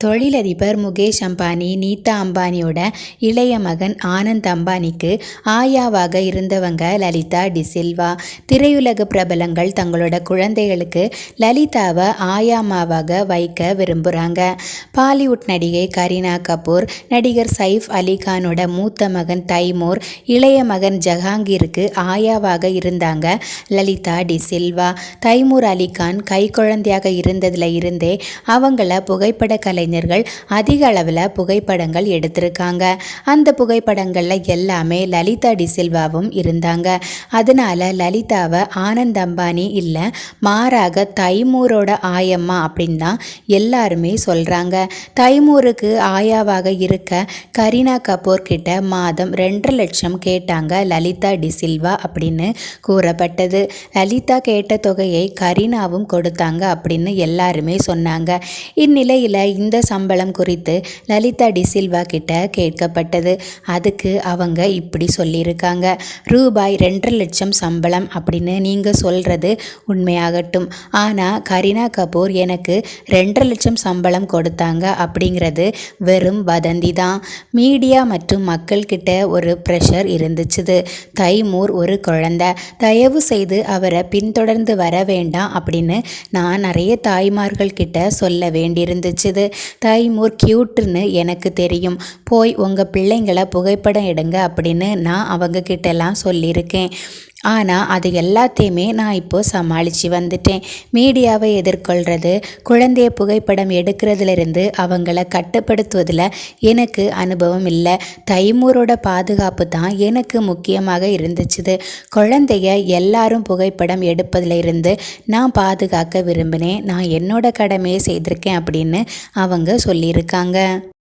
தொழிலதிபர் முகேஷ் அம்பானி நீதா அம்பானியோட இளைய மகன் ஆனந்த் அம்பானிக்கு ஆயாவாக இருந்தவங்க லலிதா டிசில்வா. திரையுலக பிரபலங்கள் தங்களோட குழந்தைகளுக்கு லலிதாவை ஆயாமாவாக வைக்க விரும்புகிறாங்க. பாலிவுட் நடிகை கரீனா கபூர், நடிகர் சைஃப் அலிகானோட மூத்த மகன் தைமூர், இளைய மகன் ஜஹாங்கீருக்கு ஆயாவாக இருந்தாங்க லலிதா டிசில்வா. தைமூர் அலிகான் கைக்குழந்தையாக இருந்ததுல இருந்தே அவங்கள புகைப்பட கலைஞர்கள் அதிக அளவில் புகைப்படங்கள் எடுத்திருக்காங்க. அந்த புகைப்படங்களில் எல்லாமே லலிதா டிசில்வாவும் இருந்தாங்க. அதனால லலிதாவை ஆனந்த் அம்பானி இல்லை, மாறாக தைமூரோட ஆயம்மா அப்படின்னு தான் எல்லாருமே சொல்கிறாங்க. தைமூருக்கு ஆயாவாக இருக்க கரீனா கபூர் கிட்ட மாதம் 2.5 லட்சம் கேட்டாங்க லலிதா டிசில்வா அப்படின்னு கூறப்பட்டது. லலிதா கேட்ட தொகையை கரீனாவும் கொடுத்தாங்க அப்படின்னு எல்லாருமே சொன்னாங்க. இந்நிலையில் இந்த சம்பளம் குறித்து லலிதா டிசில்வா கிட்ட கேட்கப்பட்டது. அதுக்கு அவங்க இப்படி சொல்லியிருக்காங்க. ரூபாய் 2.5 லட்சம் சம்பளம் அப்படின்னு நீங்கள் சொல்கிறது உண்மையாகட்டும், ஆனால் கரீனா கபூர் எனக்கு 2.5 லட்சம் சம்பளம் கொடுத்தாங்க அப்படிங்கிறது வெறும் வதந்தி தான். மீடியா மற்றும் மக்கள் கிட்ட ஒரு ப்ரெஷர் இருந்துச்சு. தைமூர் ஒரு குழந்தை, தயவு செய்து அவரை பின்தொடர்ந்து வர வேண்டாம் அப்படின்னு நான் நிறைய தாய்மார்கள் கிட்ட சொல்ல வேண்டியிருந்துச்சு. தைமூர் கியூட்டுன்னு எனக்கு தெரியும், போய் உங்கள் பிள்ளைங்களை புகைப்படம் எடுங்க அப்படின்னு நான் அவங்க கிட்டலாம் சொல்லியிருக்கேன். ஆனால் அது எல்லாத்தையுமே நான் இப்போது சமாளித்து வந்துட்டேன். மீடியாவை எதிர்கொள்கிறது, குழந்தைய புகைப்படம் எடுக்கிறதுலேருந்து அவங்கள கட்டுப்படுத்துவதில் எனக்கு அனுபவம் இல்லை. தைமூரோட பாதுகாப்பு தான் எனக்கு முக்கியமாக இருந்துச்சு. குழந்தைய எல்லாரும் புகைப்படம் எடுப்பதில் இருந்து நான் பாதுகாக்க விரும்பினேன். நான் என்னோட கடமையை செய்திருக்கேன் அப்படின்னு அவங்க சொல்லியிருக்காங்க.